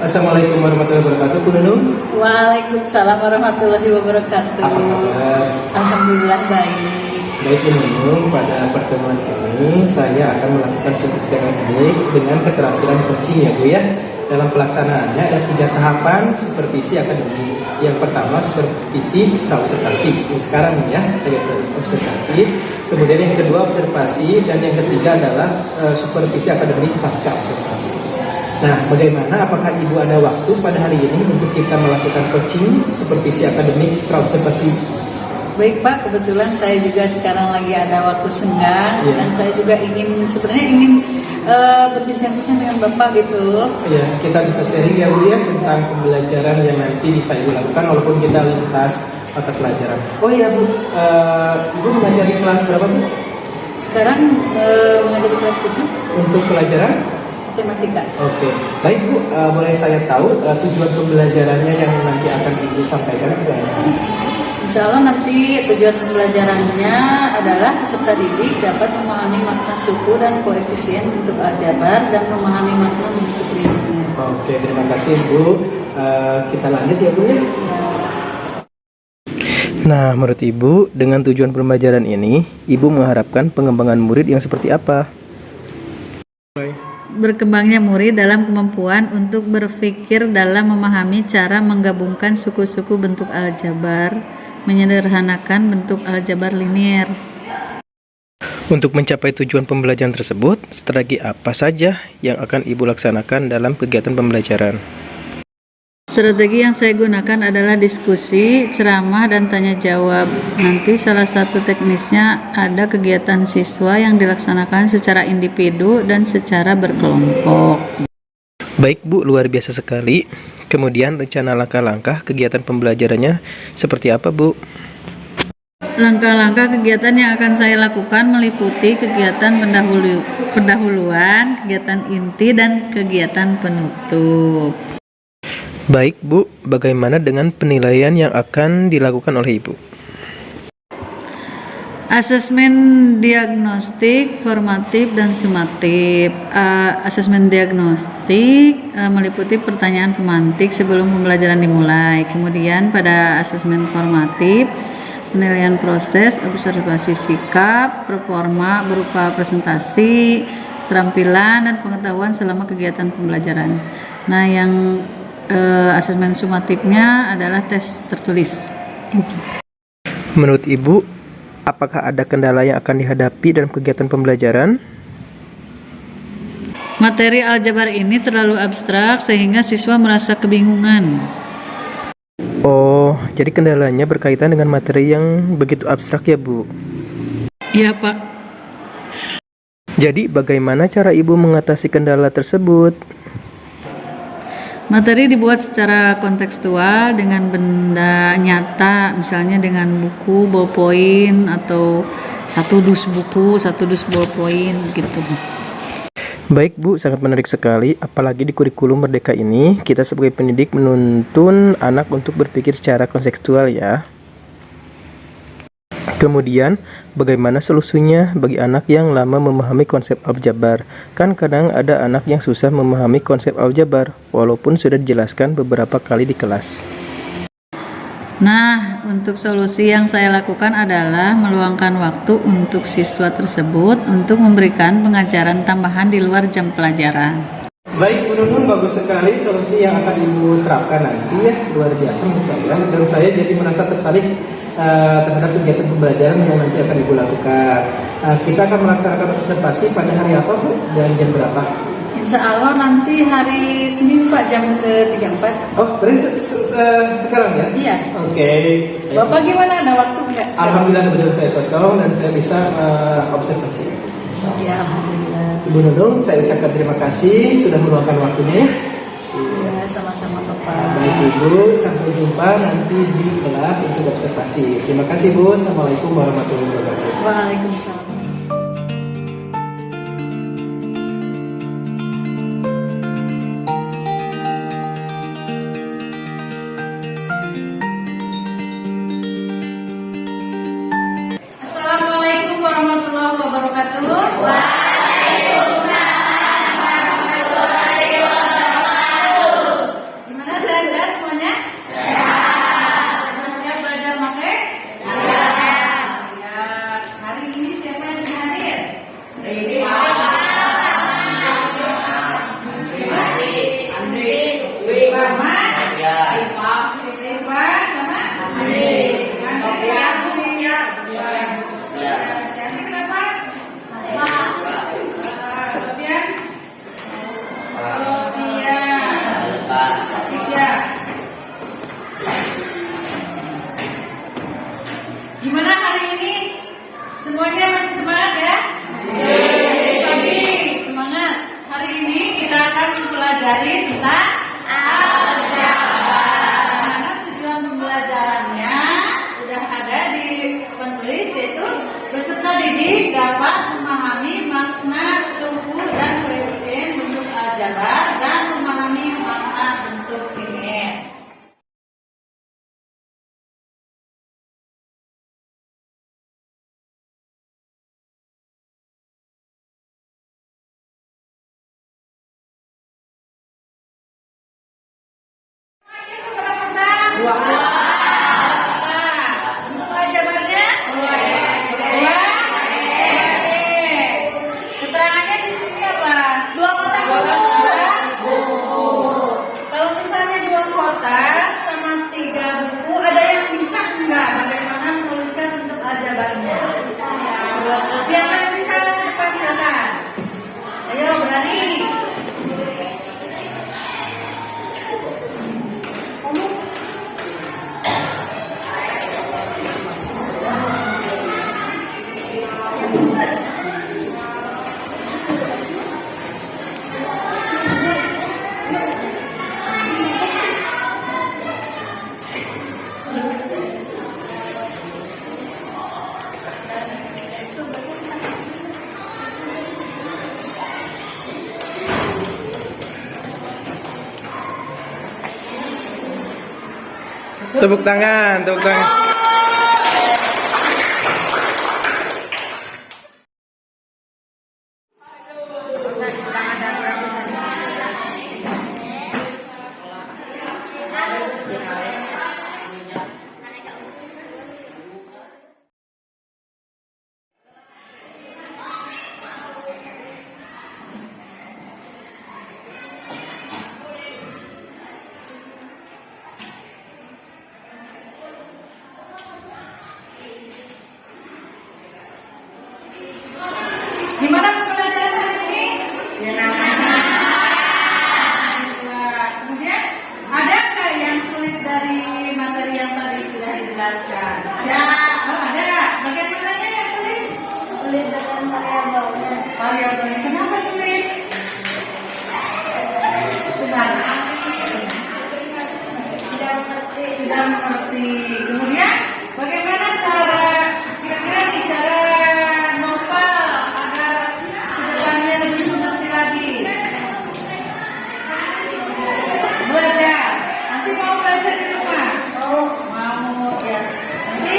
Assalamualaikum warahmatullahi wabarakatuh. Bu Nunung. Waalaikumsalam warahmatullahi wabarakatuh. Apa kabar? Alhamdulillah baik. Baik Bu Nunung, pada pertemuan ini saya akan melakukan supervisi akademik dengan keterampilan coaching ya Bu ya. Dalam pelaksanaannya ada 3 tahapan supervisi akademik. Yang pertama supervisi praobservasi. Ini sekarang nih ya, ada observasi. Kemudian yang kedua observasi dan yang ketiga adalah supervisi akademik pasca observasi. Nah, bagaimana? Apakah Ibu ada waktu pada hari ini untuk kita melakukan coaching supervisi akademik praobservasi? Baik Pak, kebetulan saya juga sekarang lagi ada waktu senggang dan saya juga sebenarnya ingin berbincang-bincang dengan Bapak gitu. Ya, kita bisa sharing ya Bu ya tentang pembelajaran yang nanti bisa Ibu lakukan walaupun kita lintas mata pelajaran. Oh ya Bu, Ibu mengajar di kelas berapa Bu? Sekarang mengajar di kelas 7 untuk pelajaran matematika. Oke, baik Bu, boleh saya tahu tujuan pembelajarannya yang nanti akan Ibu sampaikan ke Insya Allah nanti tujuan pembelajarannya adalah peserta didik dapat memahami makna suku dan koefisien bentuk aljabar dan memahami makna bentuk linear. Oke, terima kasih Bu. Kita lanjut ya Bu ya. Nah, menurut Ibu, dengan tujuan pembelajaran ini, Ibu mengharapkan pengembangan murid yang seperti apa? Berkembangnya murid dalam kemampuan untuk berpikir dalam memahami cara menggabungkan suku-suku bentuk aljabar, menyederhanakan bentuk aljabar linier. Untuk mencapai tujuan pembelajaran tersebut, strategi apa saja yang akan Ibu laksanakan dalam kegiatan pembelajaran? Strategi yang saya gunakan adalah diskusi, ceramah, dan tanya jawab. Nanti salah satu teknisnya ada kegiatan siswa yang dilaksanakan secara individu dan secara berkelompok. Baik Bu, luar biasa sekali. Kemudian rencana langkah-langkah kegiatan pembelajarannya seperti apa Bu? Langkah-langkah kegiatan yang akan saya lakukan meliputi kegiatan pendahuluan, kegiatan inti, dan kegiatan penutup. Baik Bu, bagaimana dengan penilaian yang akan dilakukan oleh Ibu? Asesmen diagnostik, formatif, dan sumatif. Asesmen diagnostik meliputi pertanyaan pemantik sebelum pembelajaran dimulai. Kemudian pada asesmen formatif, penilaian proses, observasi sikap, performa berupa presentasi, keterampilan, dan pengetahuan selama kegiatan pembelajaran. Nah, yang asesmen sumatifnya adalah tes tertulis. Menurut Ibu, apakah ada kendala yang akan dihadapi dalam kegiatan pembelajaran? Materi aljabar ini terlalu abstrak sehingga siswa merasa kebingungan. Oh, jadi kendalanya berkaitan dengan materi yang begitu abstrak ya Bu? Iya Pak. Jadi bagaimana cara Ibu mengatasi kendala tersebut? Materi dibuat secara kontekstual dengan benda nyata, misalnya dengan buku, ballpoint, atau satu dus buku, satu dus ballpoint gitu. Baik Bu, sangat menarik sekali. Apalagi di kurikulum Merdeka ini, kita sebagai pendidik menuntun anak untuk berpikir secara kontekstual ya. Kemudian, bagaimana solusinya bagi anak yang lama memahami konsep aljabar? Kan kadang ada anak yang susah memahami konsep aljabar, walaupun sudah dijelaskan beberapa kali di kelas. Nah, untuk solusi yang saya lakukan adalah meluangkan waktu untuk siswa tersebut untuk memberikan pengajaran tambahan di luar jam pelajaran. Baik Bu Nunung, bagus sekali solusi yang akan Ibu terapkan nanti ya, luar biasa menurut saya. Dan saya jadi merasa tertarik terhadap kegiatan pembelajaran yang nanti akan Ibu lakukan. Kita akan melaksanakan observasi pada hari apa Bu dan jam berapa? Insya Allah nanti hari Senin Pak, jam ke-34. Oh, berarti sekarang ya? Iya. Oke. Bapak gimana, ada waktu nggak sekarang? Alhamdulillah kebetulan saya kosong dan saya bisa observasi. Ya, alhamdulillah. Ibu Nunung, saya ucapkan terima kasih sudah meluangkan waktunya ya. Ya, sama-sama Bapak. Baik Ibu, sampai jumpa nanti di kelas untuk observasi. Terima kasih Bu. Assalamualaikum warahmatullahi wabarakatuh. Waalaikumsalam. Assalamualaikum warahmatullahi wabarakatuh. Siap. Siap. Ini kenapa? Sofian. Tiga. Gimana hari ini? Semuanya masih semangat ya? Pagi, semangat. Hari ini kita akan mempelajari tentang aljabar. Mana tujuan pembelajarannya? Udah ada di penulis, yaitu peserta didik dapat memahami makna suku dan koefisien bentuk aljabar dan memahami makna bentuk linear. Bentuk aljabarnya dua. Keterangannya di sini apa? Dua kotak. Kalau misalnya dua kotak sama 3 buku, ada yang bisa enggak? Bagaimana menuliskan bentuk aljabarnya? Siapa yang bisa lakukan? Silakan. Ayo berani. Tepuk tangan, tepuk tangan. Gimana pembelajaran hari ini? Kemudian ada nggak yang sulit dari materi yang tadi sudah dijelaskan? Oh, ada. Bagian mananya yang sulit? Sulit dengan variabelnya. Variabelnya kenapa sulit? Benar. Tidak mengerti. Kemudian bagaimana cara kira-kira nih cara novel agar kedepannya lebih mengerti lagi? Belajar. Nanti mau belajar di rumah? Mau ya. Nanti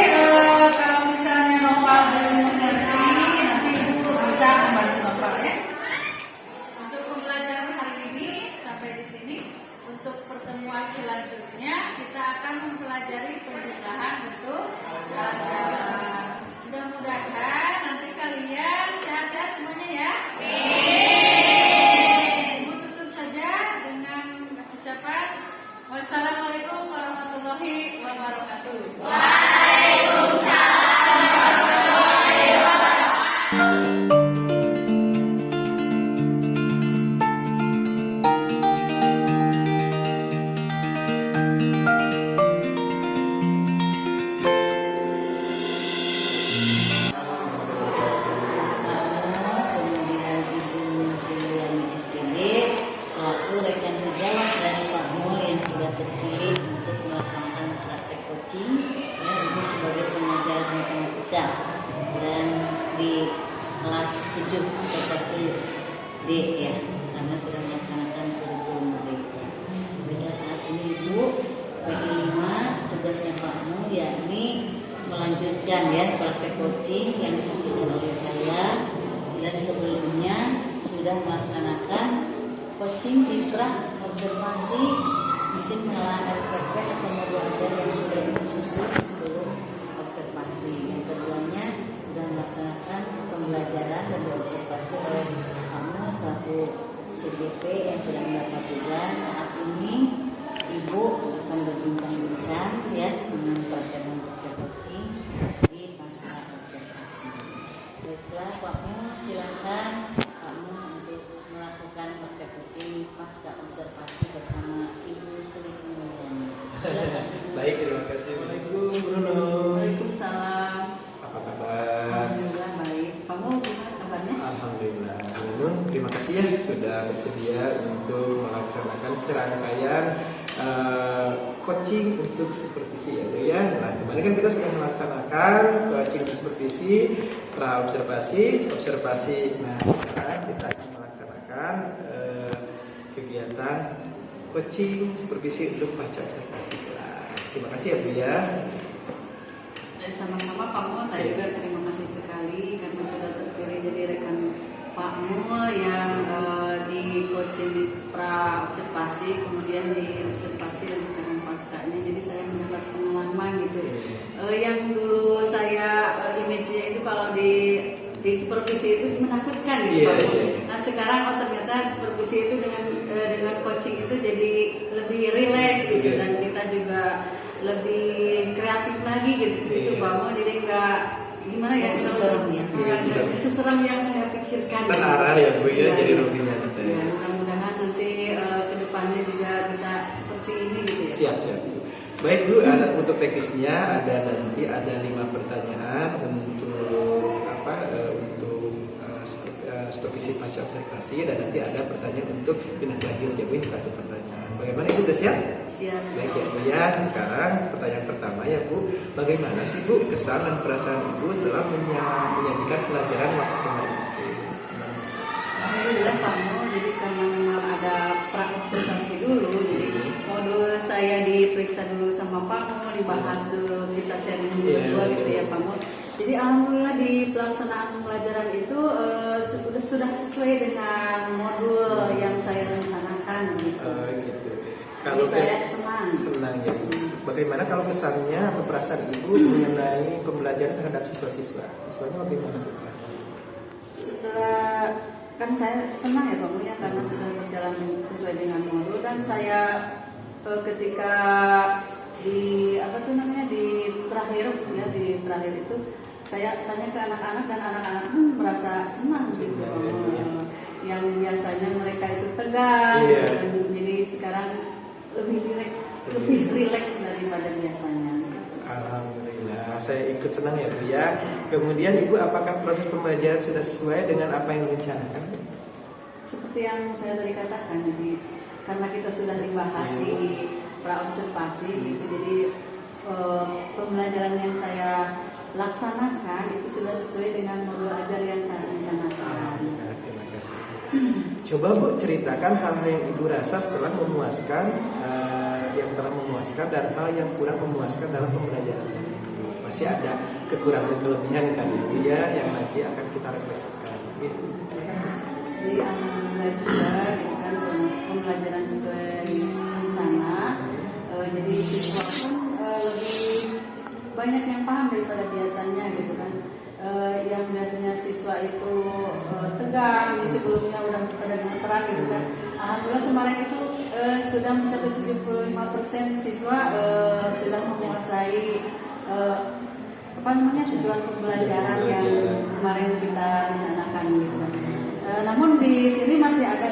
kalau misalnya novel belum mengerti, nanti ibu bisa membantu novel ya. Untuk pembelajaran hari ini sampai di sini. Untuk pertemuan selanjutnya kita akan mempelajari penjumlahan bentuk aljabar. Mudah-mudahan nanti kalian sehat-sehat semuanya ya. Ibu tutup saja dengan ucapan wassalamualaikum warahmatullahi wabarakatuh. Kemudian Ibu Siliani SPD selaku rekan sejawat dari Pak Mul yang sudah terpilih untuk melaksanakan praktek coaching ya, Ibu sebagai pengajar matematika dan di kelas 7 versi D ya karena sudah melaksanakan kurikulum merdeka. Pada saat ini Ibu PI 5 tugasnya Pak Mul yakni melanjutkan ya praktek coaching yang disaksikan oleh saya dan sebelumnya sudah melaksanakan coaching kiprah observasi mungkin pengenalan RPP atau modul ajar yang sudah disusun sebelum observasi. Yang keduanya sudah melaksanakan pembelajaran dan diobservasi oleh kamu selaku CGP yang sedang mendapat tugas. Saat ini Ibu akan berbincang-bincang ya dengan praktek coaching di Baiklah Pak Mu, silakan Pak Mu untuk melakukan praktek coaching pasca observasi bersama Ibu Sri Mulyani. Silakan Ibu. Baik, terima kasih. Assalamualaikum Bruno. Waalaikumsalam. Apa kabar? Alhamdulillah baik. Kamu gimana kabarnya? Alhamdulillah. Bruno, terima kasih ya sudah bersedia untuk melaksanakan serangkaian coaching untuk supervisi ya Bu ya. Nah kemarin kan kita sudah melaksanakan coaching untuk supervisi, pra observasi, observasi. Nah sekarang kita akan melaksanakan kegiatan coaching supervisi untuk pasca observasi kelas. Terima kasih ya Bu ya. Sama-sama Pak Mo, saya juga terima kasih sekali karena sudah terpilih jadi rekan Pak Mo yang di coaching pra observasi, kemudian di observasi dan sekarang paskanya. Jadi saya mendapat pengalaman gitu. Yang dulu saya image-nya itu kalau di supervisi itu menakutkan gitu Pak Mo. Nah sekarang ternyata supervisi itu dengan coaching itu jadi lebih rileks gitu dan kita juga lebih kreatif lagi gitu Pak Mo, jadi nggak gimana ya seserem yang saya pikirkan. Terarah ya Bu ya, jadi lebih nyata. Ya, mudah-mudahan nanti kedepannya juga bisa seperti ini gitu ya. Siap. Baik Bu, untuk teknisnya ada 5 pertanyaan untuk supervisi pasca observasi dan nanti ada pertanyaan untuk tindak lanjut ya Bu, 1 pertanyaan. Bagaimana Ibu sudah siap? Siap. Baik ya Bu ya, sekarang pertanyaan pertama ya Bu, bagaimana sih Bu kesan dan perasaan Ibu setelah menyajikan pelajaran waktu kemarin? Alhamdulillah Pak Mo, jadi karena memang ada pra observasi dulu, jadi modul saya diperiksa dulu sama Pak Mo, dibahas dulu, kita sharing berdua gitu ya Pak Mo. Jadi alhamdulillah di pelaksanaan pelajaran itu sudah sesuai dengan modul yang saya rencanakan gitu. Gitu. Jadi saya senang ya. Bagaimana kalau kesannya atau perasaan Ibu mengenai pembelajaran terhadap siswa-siswa? Siswanya bagaimana perasaan? Setelah kan saya senang ya Pak Mo ya karena sudah berjalan sesuai dengan modul dan saya ketika di terakhir itu saya tanya ke anak-anak dan anak-anak merasa senang gitu. Yang biasanya mereka itu tegang, jadi sekarang lebih rileks daripada biasanya. Alhamdulillah, saya ikut senang ya Bu ya. Kemudian Ibu, apakah proses pembelajaran sudah sesuai dengan apa yang direncanakan? Seperti yang saya tadi katakan, jadi karena kita sudah dibahas di pra observasi gitu, jadi pembelajaran yang saya laksanakan itu sudah sesuai dengan modul ajar yang saya rencanakan. Terima kasih. Coba Bu ceritakan hal-hal yang Ibu rasa setelah memuaskan, yang telah memuaskan dan hal yang kurang memuaskan dalam pembelajaran. Pasti ada kekurangan kelebihan kan Ibu ya yang nanti akan kita refleksikan. Jadi alhamdulillah juga gitu kan pembelajaran sesuai rencana. Jadi siswa pun lebih banyak yang paham daripada biasanya gitu kan. Yang biasanya siswa itu tegang, sebelumnya udah pada gemeteran gitu kan. Alhamdulillah kemarin itu sudah mencapai 75% siswa sudah menguasai tujuan pembelajaran yang kemarin kita rencanakan gitu kan. Namun di sini masih ada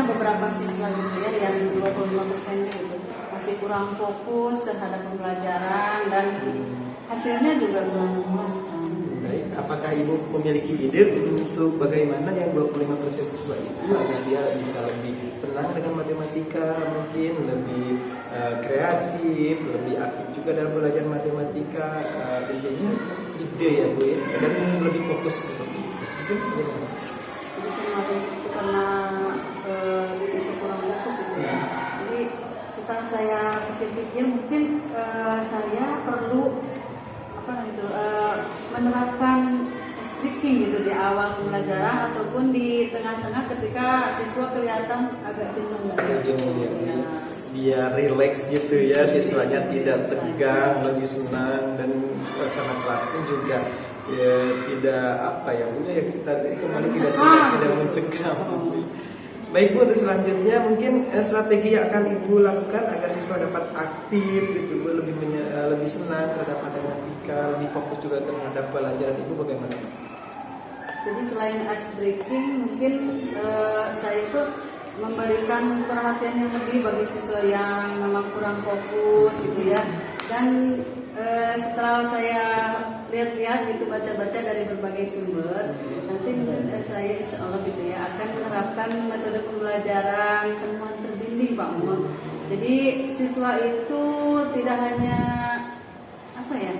beberapa siswa gitu ya yang 25% gitu masih kurang fokus terhadap pembelajaran dan hasilnya juga kurang memuaskan. Baik, apakah Ibu memiliki ide untuk bagaimana yang 25% siswa itu agar dia bisa lebih senang dengan matematika, mungkin lebih kreatif, lebih aktif juga dalam belajar matematika, intinya ide ya Bu ya, dan lebih fokus seperti itu. Karena siswa kurang fokus itu ya. Jadi setelah saya pikir-pikir mungkin saya perlu menerapkan striking gitu di awal pembelajaran ataupun di tengah-tengah ketika siswa kelihatan agak jenuh. Ya. Biar rileks gitu ya, siswanya tidak tegang, lebih senang, dan suasana kelas pun juga ya tidak kita kembali tidak mencegah. Baik Bu, untuk selanjutnya mungkin strategi yang akan Ibu lakukan agar siswa dapat aktif gitu Bu, lebih senang terhadap matematika, lebih fokus juga terhadap pelajaran Ibu bagaimana? Jadi selain ice breaking, mungkin saya itu memberikan perhatian yang lebih bagi siswa yang memang kurang fokus gitu ya. Dan setelah saya lihat-lihat gitu, baca-baca dari berbagai sumber, nanti saya insya Allah gitu ya akan menerapkan metode pembelajaran temuan terbimbing Pak Mun. Jadi siswa itu tidak hanya apa ya,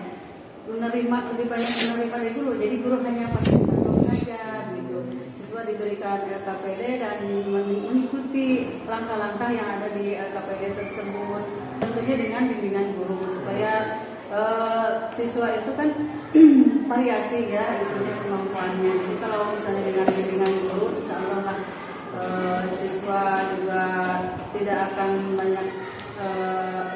menerima, lebih banyak menerima dari guru. Jadi guru hanya fasilitator saja gitu. Siswa diberikan LKPD dan mengikuti langkah-langkah yang ada di LKPD tersebut, tentunya dengan bimbingan guru supaya siswa itu kan variasi ya itunya kemampuannya. Jadi kalau misalnya dengan bimbingan guru, insya Allah lah siswa juga tidak akan banyak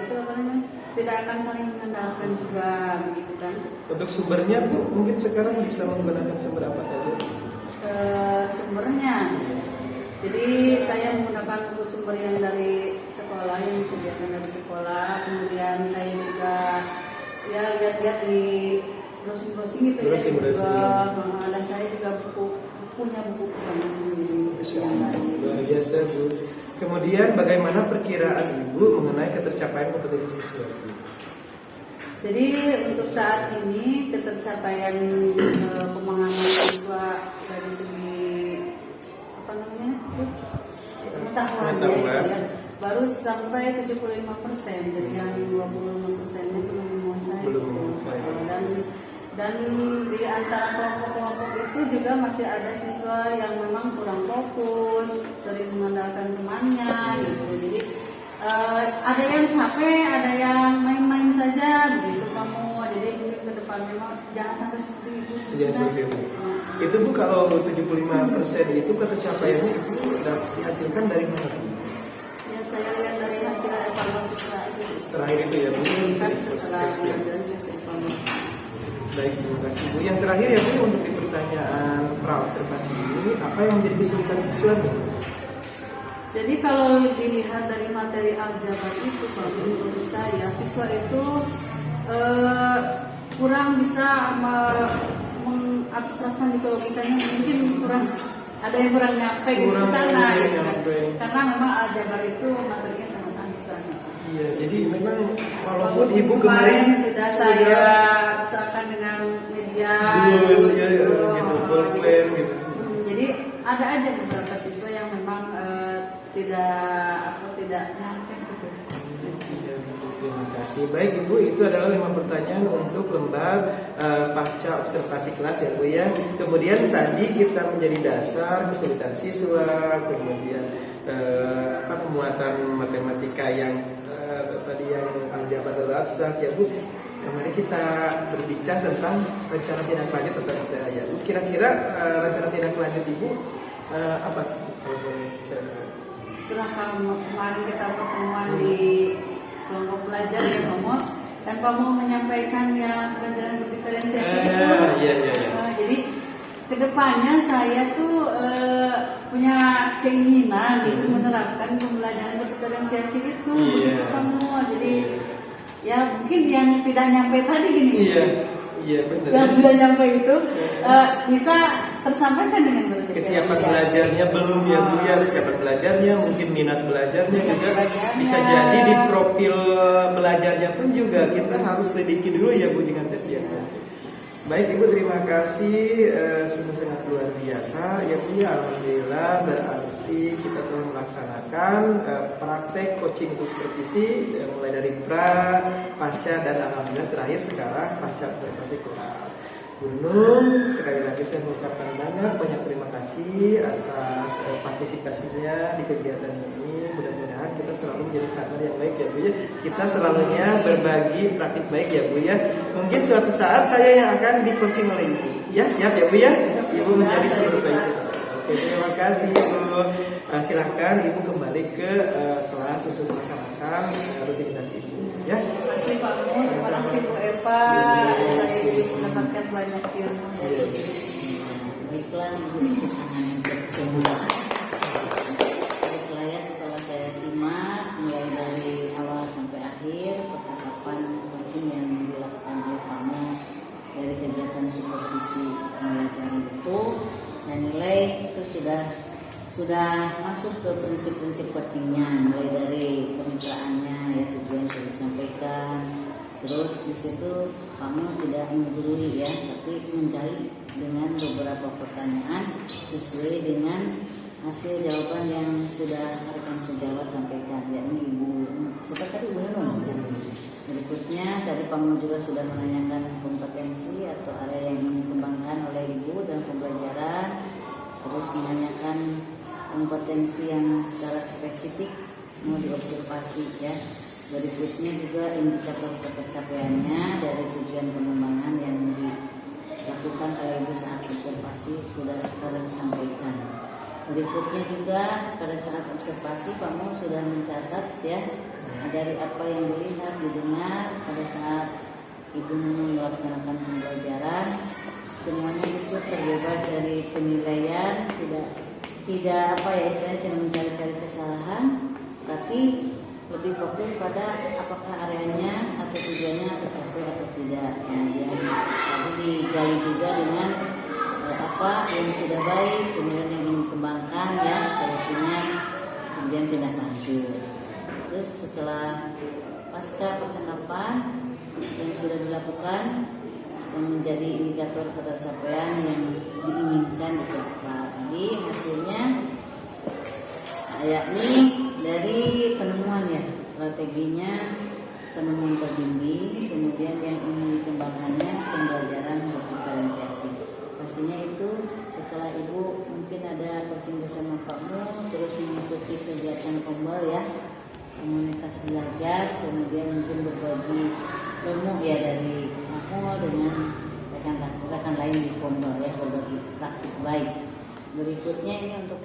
itu apa namanya, tidak akan saling mengandalkan juga begitu kan. Untuk sumbernya Bu, mungkin sekarang bisa menggunakan sumber apa saja? Sumbernya, jadi saya menggunakan buku sumber yang dari sekolah, yang disediakan dari sekolah. Kemudian saya juga ya lihat-lihat di browsing-browsing gitu ya, dan saya juga punya buku banyak yang lain. Luar biasa Bu. Kemudian bagaimana perkiraan Ibu mengenai ketercapaian kompetensi siswa? Jadi untuk saat ini ketercapaian pemahaman siswa dari segi apa namanya pengetahuan ya, baru sampai 75%, jadi yang 25% itu belum menguasai. Dan di antara kelompok-kelompok itu juga masih ada siswa yang memang kurang fokus, sering mengandalkan temannya gitu. Jadi ada yang capek, ada yang main-main saja begitu kamu. Jadi mungkin ke depan memang jangan sampai seperti itu. Jangan seperti itu. Itu Bu, kalau 75% itu ketercapaiannya itu dihasilkan dari mana? Ya saya lihat dari hasil evaluasi terakhir itu ya Bu. Kan setelah hasil evaluasi. Baik, terima kasih Bu. Yang terakhir ya Bu, untuk di pertanyaan praobservasi ini, apa yang menjadi kesulitan siswa Bu? Jadi kalau dilihat dari materi aljabar itu, Pak, menurut saya siswa itu kurang bisa mengabstrakkan gitu logikanya, mungkin kurang, ada yang kurang nyampe gitu ke sana gitu kan. Karena memang aljabar itu materinya sangat abstrak. Iya, jadi memang walaupun Ibu kemarin sudah saya abstrakkan dengan media gitu, bolpen gitu. Jadi ada aja beberapa siswa yang memang tidak nyampe gitu. Iya, terima kasih. Baik Ibu, itu adalah 5 pertanyaan untuk lembar pasca observasi kelas ya Bu ya. Kemudian tadi kita menjadi dasar kesulitan siswa, kemudian pemuatan matematika yang tadi yang aljabar atau abstrak ya Bu. Mari kita berbincang tentang rencana tindak lanjut tentang materi ya Bu. Kira-kira rencana tindak lanjut Ibu apa sih kalau boleh share? Setelah kemarin kita pertemuan di kelompok belajar ya Kamu, dan Kamu menyampaikan yang pelajaran berdiferensiasi itu. Iya. Jadi kedepannya saya tuh punya keinginan untuk menerapkan pembelajaran berdiferensiasi itu. Kamu, jadi ya mungkin yang tidak nyampe tadi gini. Iya benar. Yang tidak nyampe itu bisa tersampaikan dengan berdiferensiasi. Kesiapan belajarnya belum ya Bu ya, kesiapan belajarnya, mungkin minat belajarnya juga bisa jadi di profil belajarnya pun juga kita harus selidiki dulu ya Bu dengan tes diagnostik. Baik Ibu, terima kasih, sungguh sangat luar biasa ya Bu ya. Alhamdulillah berarti kita telah melaksanakan praktek coaching untuk supervisi mulai dari pra, pasca, dan alhamdulillah terakhir sekarang pasca observasi kelas. Gunung, sekali lagi saya mengucapkan banyak terima kasih atas partisipasinya di kegiatan ini. Mudah-mudahan kita selalu menjadi partner yang baik ya Bu ya. Kita selalunya berbagi praktik baik ya Bu ya. Mungkin suatu saat saya yang akan di coaching oleh Ibu. Ya, siap ya Bu ya? Ibu menjadi supervisor. Oke, terima kasih Ibu. Silahkan Ibu kembali ke kelas untuk melaksanakan rutinitas Ibu ya. Terima kasih Pak Mun, terima kasih Bu Eva. Saya bisa mendapatkan banyak ilmu dari sini. Baiklah, untuk kesimpulan, setelah saya simak mulai dari awal sampai akhir percakapan coaching yang dilakukan oleh kamu dari kegiatan supervisi pembelajaran itu, sudah masuk ke prinsip-prinsip coachingnya, mulai dari kemitraannya ya, tujuan sudah disampaikan. Terus di situ kamu tidak menggurui ya, tapi menggali dengan beberapa pertanyaan sesuai dengan hasil jawaban yang sudah rekan sejawat sampaikan, yakni Ibu seperti Ibu Nunung. Berikutnya tadi kamu juga sudah menanyakan kompetensi atau area yang ingin dikembangkan oleh Ibu dalam pembelajaran, terus menanyakan kompetensi yang secara spesifik mau diobservasi ya. Berikutnya juga indikator ketercapaiannya dari tujuan pengembangan yang dilakukan oleh Ibu saat observasi sudah kalian sampaikan. Berikutnya juga pada saat observasi kamu sudah mencatat ya dari apa yang dilihat, didengar pada saat Ibu Nunung melaksanakan pembelajaran. Semuanya itu terbebas dari penilaian, tidak apa ya istilahnya, tidak mencari-cari kesalahan, tapi lebih fokus pada apakah areanya atau tujuannya tercapai atau tidak. Kemudian tadi digali juga dengan apa yang sudah baik, kemudian yang ingin dikembangkan ya solusinya, kemudian tindak lanjut. Terus setelah pasca percakapan yang sudah dilakukan yang menjadi indikator ketercapaian yang diinginkan dicapai. Tadi hasilnya yakni dari penemuan ya, strateginya penemuan terbimbing, kemudian yang ingin dikembangkannya pembelajaran berdiferensiasi. Pastinya itu setelah Ibu mungkin ada coaching bersama Pakmu, terus mengikuti kegiatan kombal ya, komunitas belajar, kemudian mungkin berbagi ilmu ya dari aku dengan rekan lain di kombal ya, berbagi praktik baik. Berikutnya ini untuk